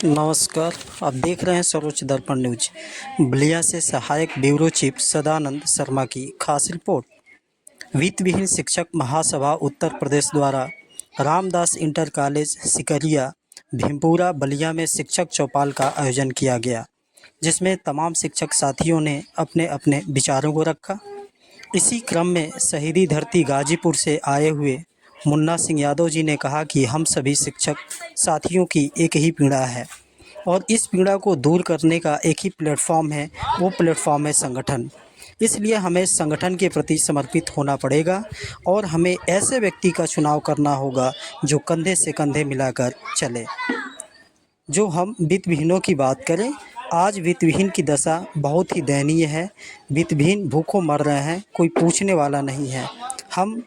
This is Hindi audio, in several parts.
नमस्कार। आप देख रहे हैं सर्वोच्च दर्पण न्यूज। बलिया से सहायक ब्यूरो चीफ सदानंद शर्मा की खास रिपोर्ट। वित्त विहीन शिक्षक महासभा उत्तर प्रदेश द्वारा रामदास इंटर कॉलेज सिकरिया भीमपुरा बलिया में शिक्षक चौपाल का आयोजन किया गया, जिसमें तमाम शिक्षक साथियों ने अपने अपने विचारों को रखा। इसी क्रम में शहीदी धरती गाजीपुर से आए हुए मुन्ना सिंह यादव जी ने कहा कि हम सभी शिक्षक साथियों की एक ही पीड़ा है और इस पीड़ा को दूर करने का एक ही प्लेटफॉर्म है, वो प्लेटफॉर्म है संगठन। इसलिए हमें संगठन के प्रति समर्पित होना पड़ेगा और हमें ऐसे व्यक्ति का चुनाव करना होगा जो कंधे से कंधे मिलाकर चले। जो हम वित्तविहीनों की बात करें, आज वित्तविहीन की दशा बहुत ही दयनीय है। वित्तविहीन भूखों मर रहे हैं, कोई पूछने वाला नहीं है। हम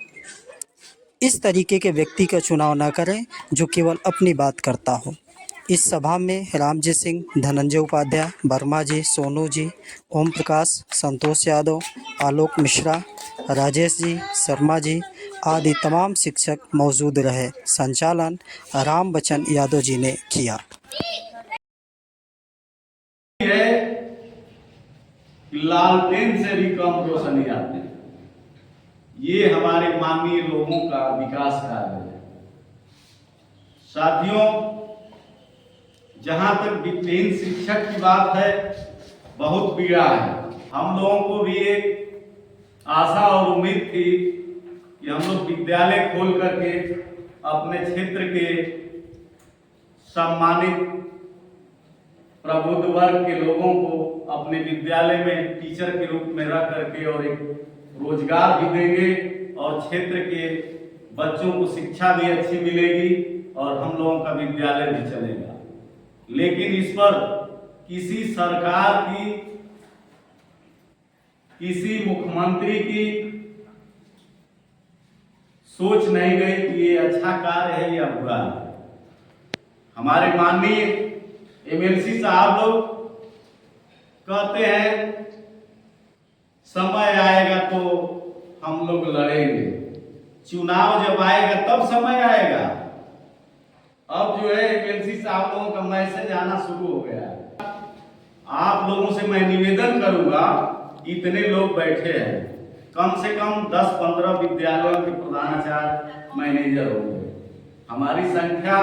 इस तरीके के व्यक्ति का चुनाव ना करें जो केवल अपनी बात करता हो। इस सभा में रामजी सिंह, धनंजय उपाध्याय, वर्मा जी, सोनू जी, ओम प्रकाश, संतोष यादव, आलोक मिश्रा, राजेश जी, शर्मा जी आदि तमाम शिक्षक मौजूद रहे। संचालन राम बच्चन यादव जी ने किया। लालटेन से भी कम रोशनी आती है। ये हमारे माननीय लोगों का विकास कार्य है। साथियों, जहां तक वित्तहीन शिक्षक की बात है, बहुत पीड़ा है। हम लोगों को भी एक आशा और उम्मीद थी कि हम लोग विद्यालय खोल करके अपने क्षेत्र के सम्मानित प्रबुद्ध वर्ग के लोगों को अपने विद्यालय में टीचर के रूप में रख करके और एक रोजगार भी देंगे और क्षेत्र के बच्चों को शिक्षा भी अच्छी मिलेगी और हम लोगों का विद्यालय भी चलेगा। लेकिन इस पर किसी सरकार की, किसी मुख्यमंत्री की सोच नहीं गई कि ये अच्छा कार्य है या बुरा है। हमारे माननीय एमएलसी साहब लोग कहते हैं समय आएगा तो हम लोग लड़ेंगे, चुनाव जब आएगा तब समय आएगा। अब जो है एमएलसी साहब लोगों का मैसेज आना शुरू हो गया है। आप लोगों से मैं निवेदन करूंगा, इतने लोग बैठे हैं, कम से कम 10-15 विद्यालयों के प्रधानाचार्य मैनेजर होंगे। हमारी संख्या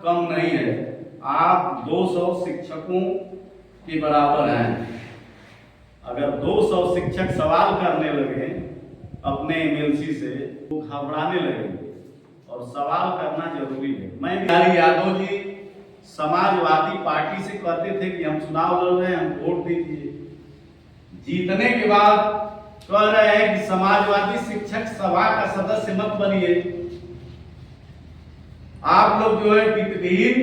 कम नहीं है, आप 200 शिक्षकों के बराबर हैं। अगर 200 शिक्षक सवाल करने लगे अपने एमएलसी से तो घबराने लगे और सवाल करना जरूरी है। मैं यादव जी समाजवादी पार्टी से कहते थे कि हम चुनाव लड़ रहे हैं, हम वोट दीजिए। जीतने के बाद कह रहे हैं कि समाजवादी शिक्षक सभा का सदस्य मत बनिए। आप लोग जो है वित्तहीन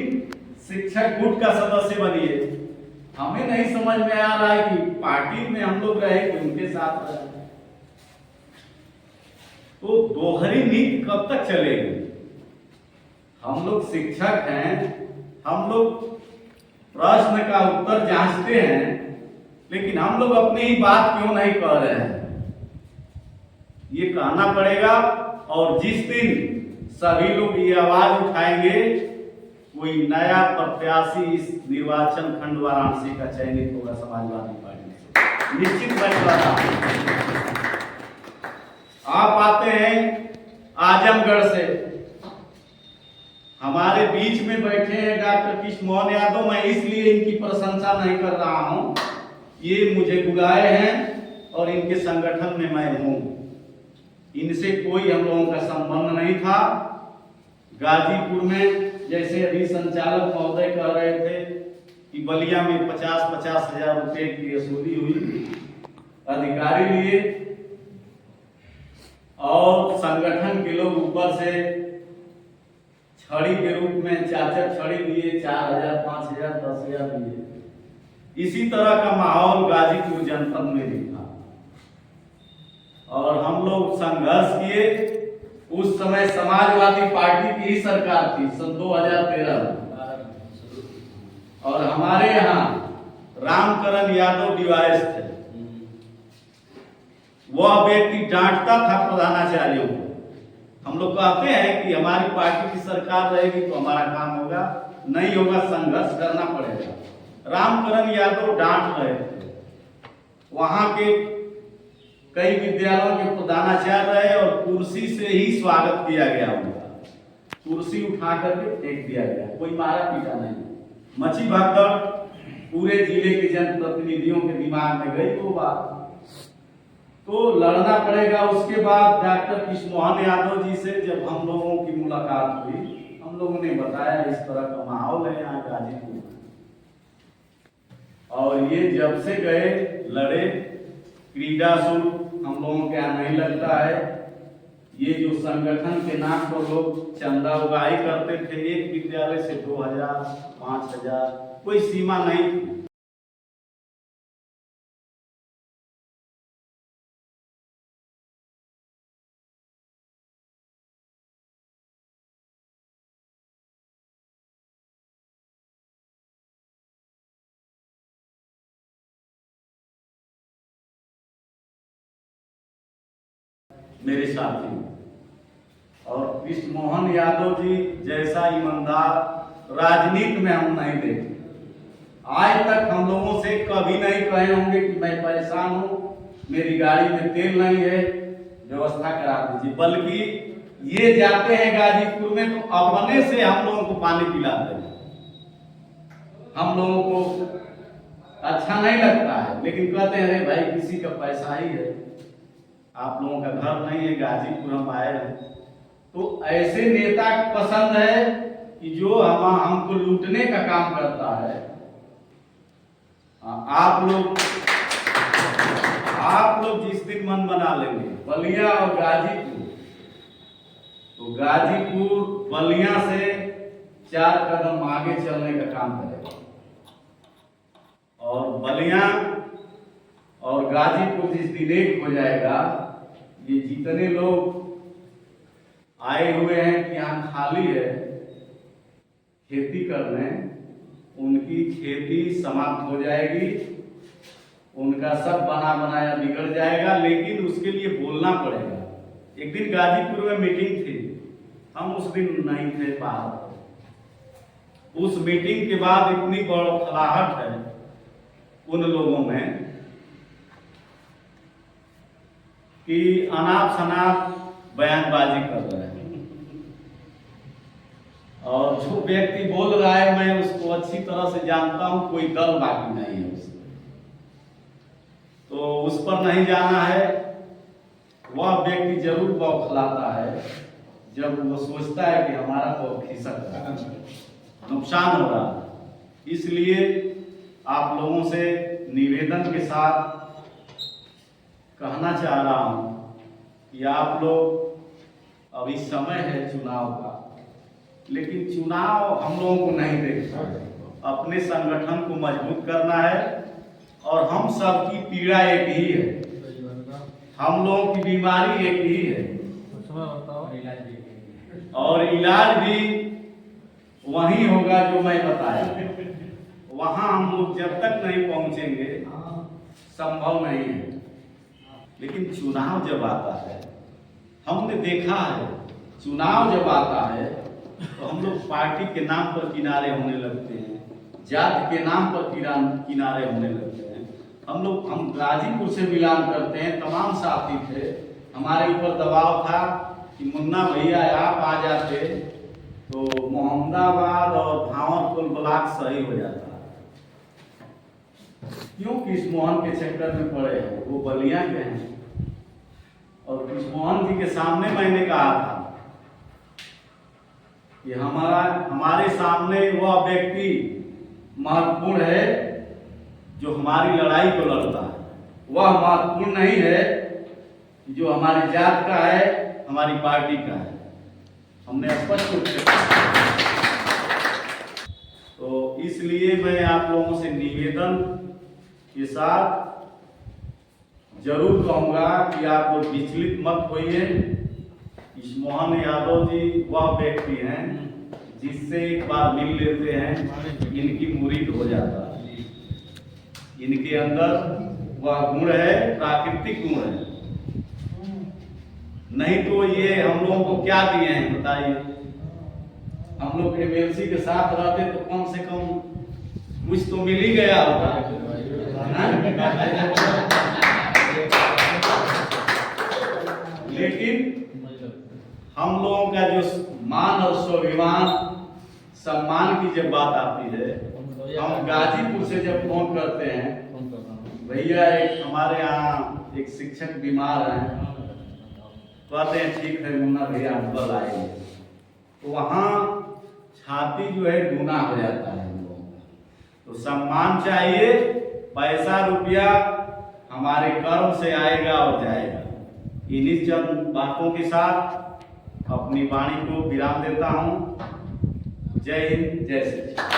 शिक्षक गुट का सदस्य बनिए। हमें नहीं समझ में आ रहा है कि पार्टी में हम लोग रहे कि उनके साथ रहे। तो दोहरी नीति कब तक चलेगी? हम लोग शिक्षक हैं, हम लोग प्रश्न का उत्तर जांचते हैं, लेकिन हम लोग अपनी ही बात क्यों नहीं कह रहे हैं? ये कहना पड़ेगा। और जिस दिन सभी लोग ये आवाज उठाएंगे, कोई नया प्रत्याशी इस निर्वाचन खंड वाराणसी का चयनित होगा समाजवादी पार्टी से, निश्चित फैसला। आप आते हैं आजमगढ़ से, हमारे बीच में बैठे हैं डॉक्टर कृष्ण मोहन यादव। मैं इसलिए इनकी प्रशंसा नहीं कर रहा हूं, ये मुझे बुलाए हैं और इनके संगठन में मैं हूं। इनसे कोई हम लोगों का संबंध नहीं था। गाजीपुर में जैसे अभी संचालक महोदय कह रहे थे कि बलिया में 50-50 हजार रुपए की वसूली हुई, अधिकारी लिए और संगठन के लोग ऊपर से छड़ी के रूप में 4 छड़ी दिए, 4,000, 5,000, 10,000 दिए। इसी तरह का माहौल गाजीपुर जनपद में भी था और हम लोग संघर्ष किए। उस समय समाजवादी पार्टी की ही सरकार थी सन 2013 में, और हमारे यहाँ रामकरण यादव डिवाइस थे। वह व्यक्ति डांटता था प्रधानाचार्यों को। हम लोग कहते हैं कि हमारी पार्टी की सरकार रहेगी तो हमारा काम होगा, नहीं होगा, संघर्ष करना पड़ेगा। रामकरण यादव डांट रहे थे, वहां के कई विद्यालयों के प्रधानाचार्य रहे और कुर्सी से ही स्वागत किया गया उनका, कुर्सी उठा करके फेंक दिया गया, कोई मारा पीटा नहीं। मची भगदड़ पूरे जिले के जनप्रतिनिधियों के दिमाग में गई वो बात, तो लड़ना पड़ेगा। उसके बाद डॉक्टर कृष्णमोहन यादव जी से जब हम लोगों की मुलाकात हुई, हम लोगों ने बताया इस तरह का माहौल है यहाँ गाजीपुर में, और ये जब से गए लड़े। क्रीडा शुल्क हम लोगों के यहाँ नहीं लगता है। ये जो संगठन के नाम पर लोग चंदा उगाही करते थे, एक विद्यालय से 2000, 5000, कोई सीमा नहीं थी। मेरे साथी और कृष्णमोहन यादव जी जैसा ईमानदार राजनीति में हम नहीं देखे। आज तक हम लोगों से कभी नहीं कहे होंगे कि मैं परेशान हूं, मेरी गाड़ी में तेल नहीं है, व्यवस्था करा दीजिए, बल्कि ये जाते हैं गाजीपुर में तो अपने से हम लोगों को पानी पिलाते हैं। हम लोगों को अच्छा नहीं लगता है, लेकिन कहते हैं अरे भाई किसी का पैसा ही है, आप लोगों का घर नहीं है, गाजीपुर हम आए हैं। तो ऐसे नेता पसंद है कि जो हमको लूटने का काम करता है। आप लोग जिस दिन मन बना लेंगे बलिया और गाजीपुर, तो गाजीपुर बलिया से 4 कदम आगे चलने का काम करेगा, और बलिया और गाजीपुर जिस दिन एक हो जाएगा, ये जितने लोग आए हुए हैं कि यहाँ खाली है खेती करने, उनकी खेती समाप्त हो जाएगी, उनका सब बना बनाया बिगड़ जाएगा। लेकिन उसके लिए बोलना पड़ेगा। एक दिन गाजीपुर में मीटिंग थी, हम उस दिन नहीं थे बाहर। उस मीटिंग के बाद इतनी बौखलाहट है उन लोगों में कि अनाप शनाप बयानबाजी कर रहे हैं, और जो व्यक्ति बोल रहा है मैं उसको अच्छी तरह से जानता हूं, कोई दल बाकी नहीं है उसमें, तो उस पर नहीं जाना है। वह व्यक्ति जरूर बौखलाता है जब वो सोचता है कि हमारा तो खिसक रहा है, नुकसान हो रहा है। इसलिए आप लोगों से निवेदन के साथ कहना चाह रहा हूं कि आप लोग, अभी समय है चुनाव का, लेकिन चुनाव हम लोगों को नहीं देखना है, अपने संगठन को मजबूत करना है। और हम सबकी पीड़ा एक ही है, हम लोगों की बीमारी एक ही है, और इलाज भी वही होगा जो मैं बताया। वहां हम लोग जब तक नहीं पहुंचेंगे संभव नहीं है। लेकिन चुनाव जब आता है, हमने देखा है चुनाव जब आता है तो हम लोग पार्टी के नाम पर किनारे होने लगते हैं, जाति के नाम पर किनारे होने लगते हैं। हम गाजीपुर से बिलोंग करते हैं, तमाम साथी थे, हमारे ऊपर दबाव था कि मुन्ना भैया आप आ जाते तो मोहम्मदाबाद और भांवरपुर ब्लॉक सही हो जाता। क्यों कृष्णमोहन के चक्कर में पड़े हैं? वो बलिया के हैं, और कृष्णमोहन जी के सामने मैंने कहा था कि हमारे सामने वह व्यक्ति महत्वपूर्ण है जो हमारी लड़ाई को लड़ता है, वह महत्वपूर्ण नहीं है जो हमारी जात का है, हमारी पार्टी का है। हमने स्पष्ट रूप से कहा। तो इसलिए मैं आप लोगों से निवेदन के साथ जरूर कहूंगा कि आप लोग विचलित मत होइए। कृष्णमोहन यादव जी वह व्यक्ति हैं जिससे एक बार मिल लेते हैं इनकी मुरीद हो जाता है। इनके अंदर वह गुण है, प्राकृतिक गुण है, नहीं तो ये हम लोगों को क्या दिए हैं बताइए। हम लोग एमएलसी के साथ रहते तो कम से कम कुछ तो मिल ही गया होता है। लेकिन हम लोगों का जो मान और स्वाभिमान सम्मान की जब बात आती है, हम गाजीपुर से जब फोन करते हैं, भैया एक हमारे यहाँ एक शिक्षक बीमार हैं, कहते हैं ठीक है मुन्ना भैया हम कल आएंगे, तो वहाँ छाती जो है गुना हो जाता है हम लोगों का। तो सम्मान चाहिए, पैसा रुपया हमारे कर्म से आएगा और जाएगा। इन्हीं चंद बातों के साथ अपनी वाणी को विराम देता हूँ। जय हिंद, जय श्री राम।